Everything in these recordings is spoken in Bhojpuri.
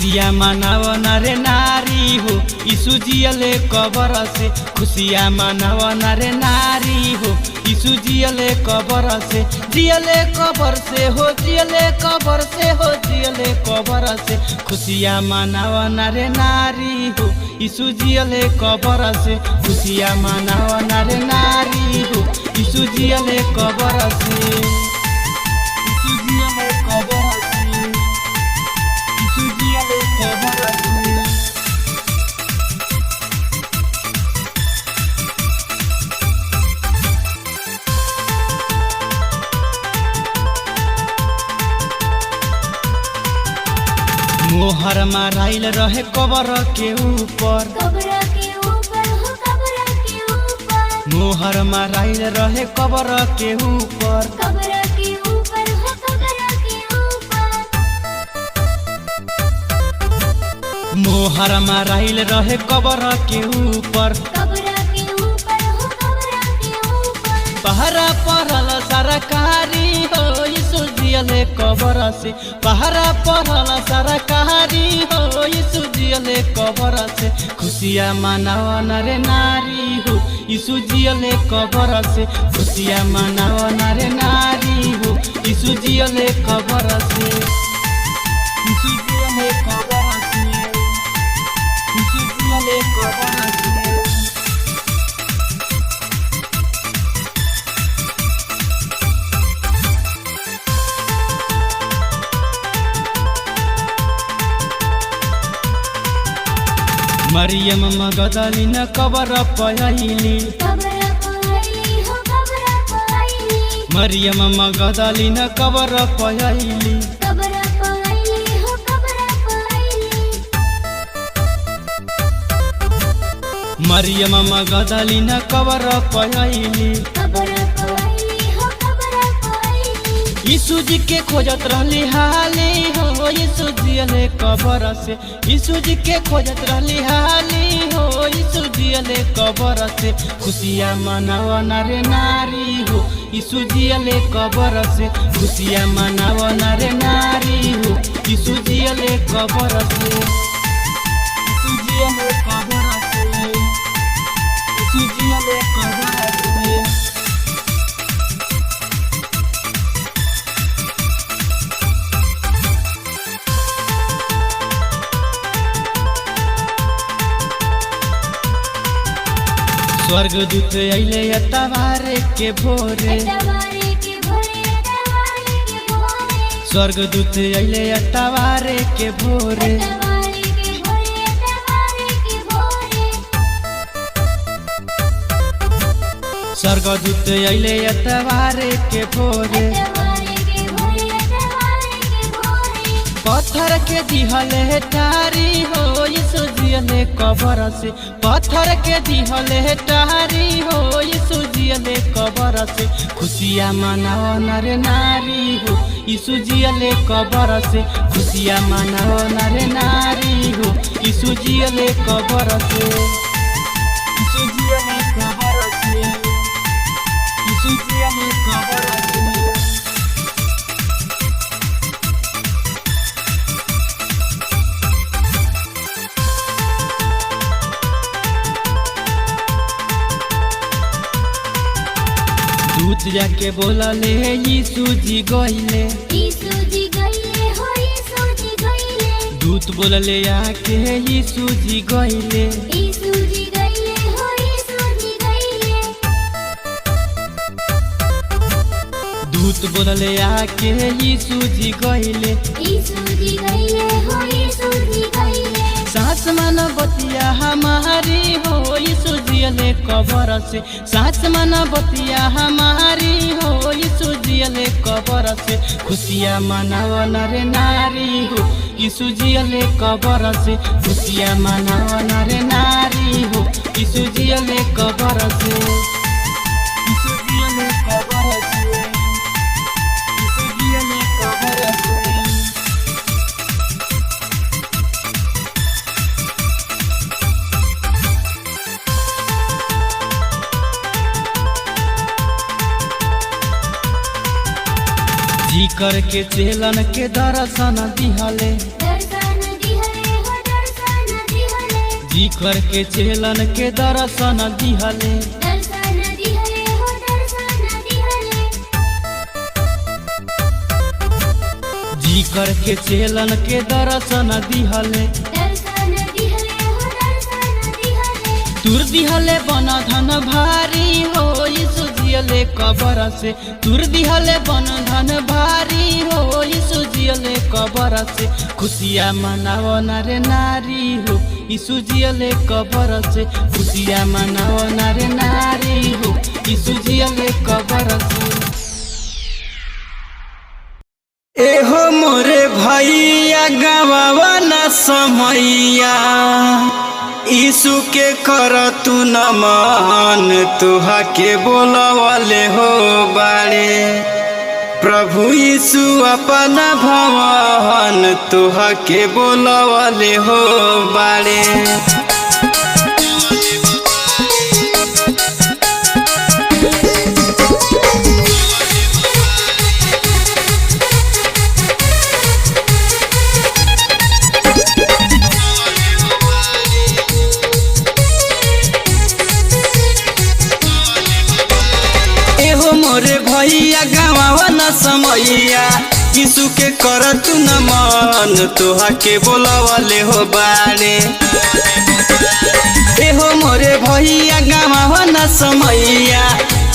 खुशियाँ मनाव नारे नारी हो, यीशु जियले कबर से। खुशियाँ मनाव नारे नारी हो, यीशु जियले कबर से। जियले कबर से हो, जियले कबर से हो, जियले कबर से। खुशियाँ मनाव नारे नारी हो, यीशु जियले कबर से। खुशियाँ मनाव नारे नारी हो, यीशु जियले कबर से। यीशु जियले कबर से, यीशु जियले कबर से। मोहर माराइल रहे कबर के ऊपर, मोहर माराइल रहे कबर के ऊपर। मोहर माराइल रहे कबर के ऊपर। पहरा पड़ल सरकारी हो, यीशु जियले कबर से। पहरा पड़ल सरकारी हो, यीशु जियले कबर से। खुशियाँ मनाव नारे नारी हो, यीशु जियले कबर से। खुशियाँ मनाव नारे नारी हो, यीशु जियले कबर से। यीशु जियले कबर से, यीशु जियले कबर से। मरियम मगदलीन कबर पयली, मरियम मगदलीन कबर पयली। मरियम मगदलीन कबर पयली। यीशु जी के खोजत रहली हाली हो, यीशु जियले कबर से। यीशु जी के खोजत रहली हाली हो, यीशु जियले कबर से। खुशियाँ मनाव नारे नारी हो, यीशु जियले कबर से। खुशियाँ मनाव नारे नारी हो, यीशु जियले कबर से। यीशु जियले कबर से, यीशु जियले कबर से। स्वर्गदूत अइले एतवारे के भोरे, स्वर्गदूत अइले एतवारे के भोरे। स्वर्गदूत अइले एतवारे के भोरे। पत्थर के दिहले टारी हो, यीशु जियले कबर से। पत्थर के दिहले टारी हो, यीशु जियले कबर से। खुशियाँ मनाव नारे नारी हो, यीशु जियले कबर से। खुशियाँ मनाव नारे नारी हो, यीशु जियले कबर से। यीशु जियले कबर से, यीशु जियले कबर से। दूत जाके बोलले यीशु जी गइले, यीशु जी गइले हो, यीशु जी गइले। दूत बोलले आके यीशु जी गइले, यीशु जी गइले हो, यीशु जी गइले। दूत बोलले आके यीशु जी गइले। यीशु जी गइले हो, यीशु जी गइले। सास मन बतिया हमारी हो, यीशु जियले कबर से। सास मन बतिया हमारी हो, यीशु जियले कबर से। खुशियाँ मनाव नारे नारी हो, यीशु जियले कबर से। खुशियाँ मनाव नारे नारी हो, यीशु जियले कबर से। यीशु जियले कबर से, यीशु जियले कबर से। जी करके चेलन के दर्शन दिहले, दर्शन दिहले जी करके चेलन के दर्शन दिहले दर्शन दिहले हो दर्शन दिहले जी करके चेलन के दर्शन दिहले दर्शन दिहले हो दर्शन दिहले तुर दिहले बन धन भारी हो यीशु जियले कबर से तुर दिहले बन धन भारी हो यीशु जियले कबर से खुशियाँ मनाओ नारे नारी हो यीशु जियले कबर से खुशियाँ मनाओ नारे नारी हो यीशु जियले कबर से। एहो मोरे भैया गवावा न समैया यीशु के कर तू नमन तुहा के बोलवले हो बाड़े प्रभु यीशु अपना भवन तुहा के बोलवले हो बाड़े। मोरे भैया गवावा न समैया यीशु के कर तू नमन तोहा के बोलवले हो बाड़े। एहो मोरे भैया गवावा न समैया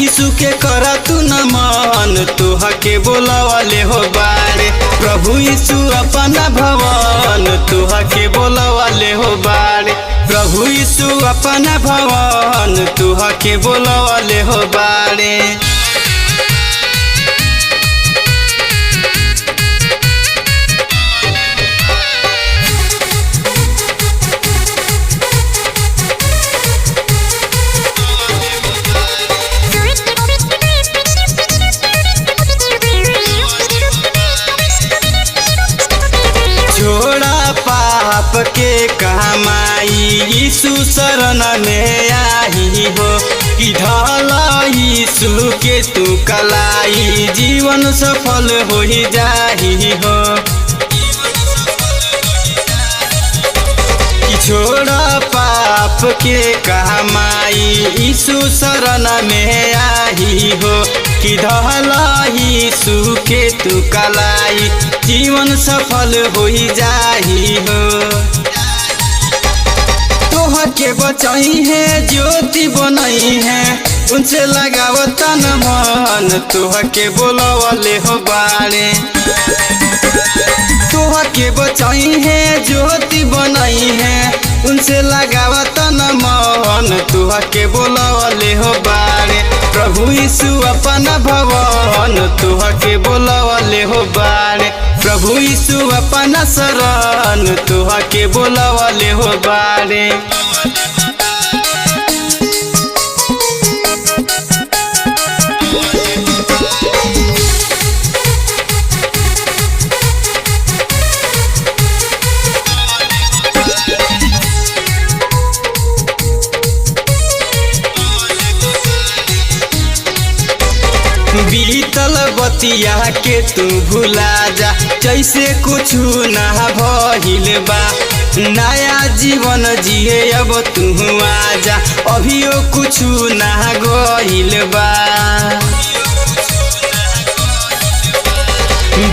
यीशु के कर तू नमन तोहा के बोलवले हो बाड़े प्रभु यीशु अपना भवन तोहा के बोलवले हो बाड़े प्रभु यीशु अपना भवन तोहा के बोलवले हो बाड़े। छोड़ा पाप के कमाई यीशु शरण में आई हो कि ढला यीशु के तू कलाई जीवन सफल हो ही जाही हो कि छोड़ा पाप के कमाई यीशु शरण में आई हो कि ढला यीशु के तू कलाई जीवन सफल हो ही जाही हो। तोह के बचाई है ज्योति बनाई है उनसे लगाओ तन मन तोह के बोलवले हो बाड़े तोह के बचाई है ज्योति बनाई है उनसे लगावा तन मन तोह के बोलवले हो बाड़े प्रभु यीशु अपना भवन तोह के बोलवले हो बाड़े प्रभु यीशु अपना शरण तोह के बोलवले हो बाड़े। बीतल बतिया के तू भुला जा जैसे कुछ ना भइल बा नया जीवन जिए अब तू आजा अभियो कुछ ना गइल बा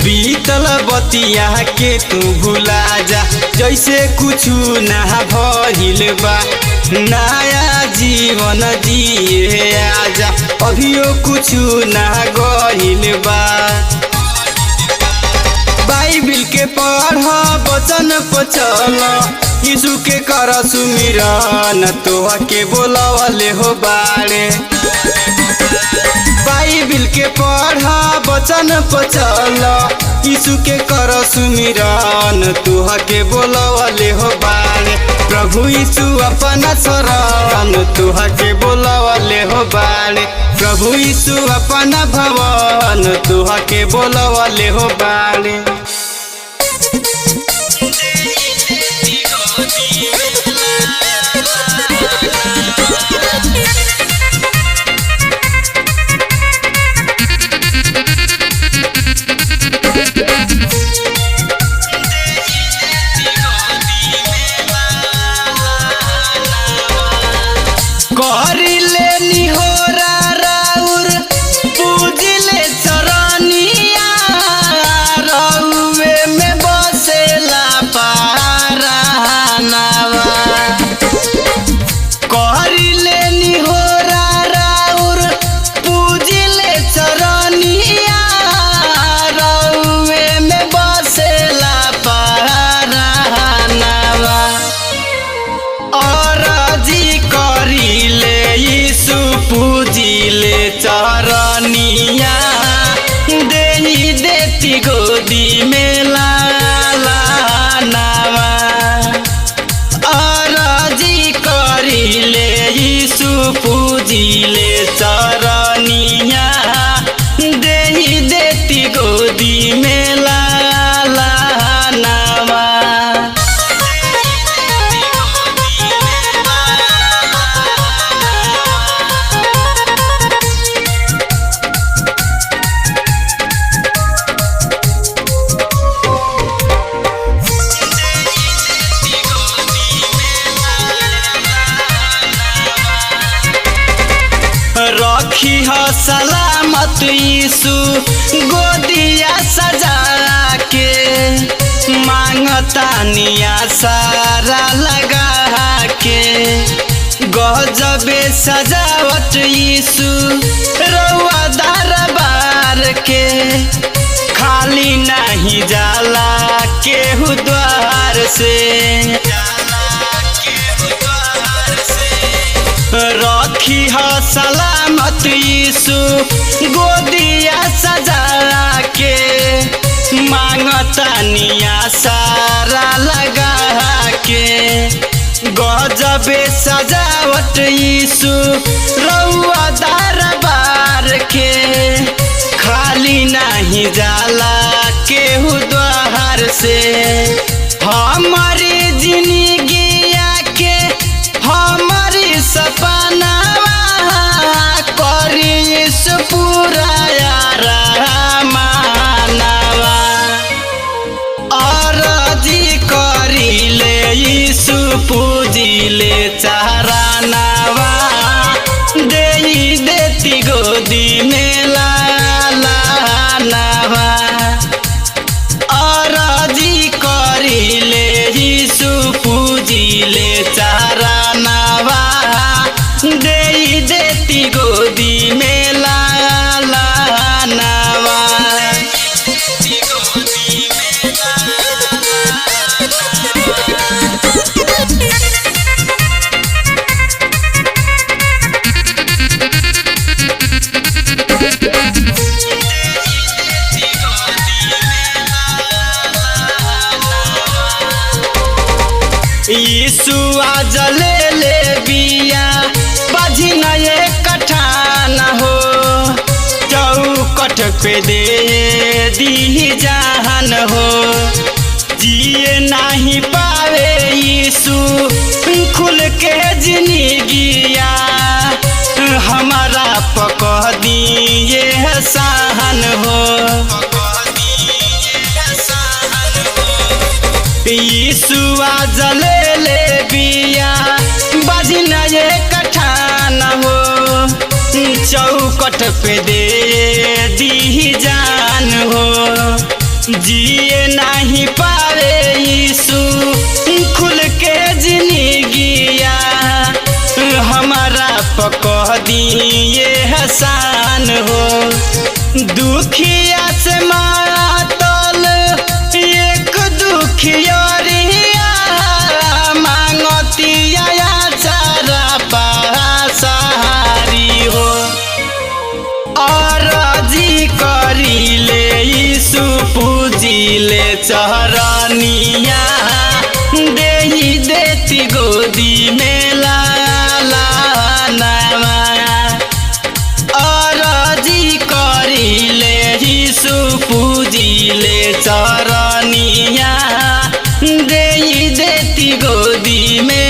बीतल बतिया के तू भुला जा जैसे कुछ ना भइल बा नया जीवन जिए आजा अभियो कुछ ना गइल बा बाइबिल के पढ़ वचन पचल यीशु के कर सुमिरन तोह के बोलवले हो बाड़े बाइबिल के पढ़ वचन पचल यीशु के कर सुमिरन तोह के बोलवले हो बाड़े प्रभु यीशु अपना शरण तोह के बोलवले हो बाड़े प्रभु यीशु अपना भवन तोह के बोलवले हो बाड़े। देती गोदी में लालानावा अरजी करिले यीशु पूजिले चरनिया देही देती गोदी में लालानावा रखी हो सलामत यीशु गोदिया सजा के मांगतानिया सारा लगा के गजबे सजावट यीशु रउआ दरबार के खाली नहीं जाला केहू द्वार से रखी हो सलामत यीशु गोदिया सजा के मांगतानिया सारा लगा के गजबे सजावट यीशु रउआ दरबार के खाली नहीं जाला केहू द्वार से हमारी जिंदगिया के हमारी सपनावा करी यीशु पूरा मानवा अरजी करिले यीशु पूजिले चरनावा देही देती गोदी में लालानावा अरजी करिले यीशु पूजिले चरनावा देही देती गोदी में लालानावा यीशु आज ले बिया बाजी नए कठान हो चौकट पे दे दी जहान हो जिए नहीं पावे यीशु खुल के जिंदगिया हमारा पकड़ दिए सहन हो यीशु आज ले बिया बाजी नए कठान हो चौकट पे दे दी जान हो जिए नहीं पावे यीशु खुल के जिंदगिया हमारा पकड़ दिए हसान हो दुखिया से मातल एक दुखिया मांगतिया चारा पासारी हो अरजी करिले यीशु पूजिले चरनिया देही देती गोदी में लालानावा अरजी करिले यीशु पूजिले चरनिया देही देती गोदी में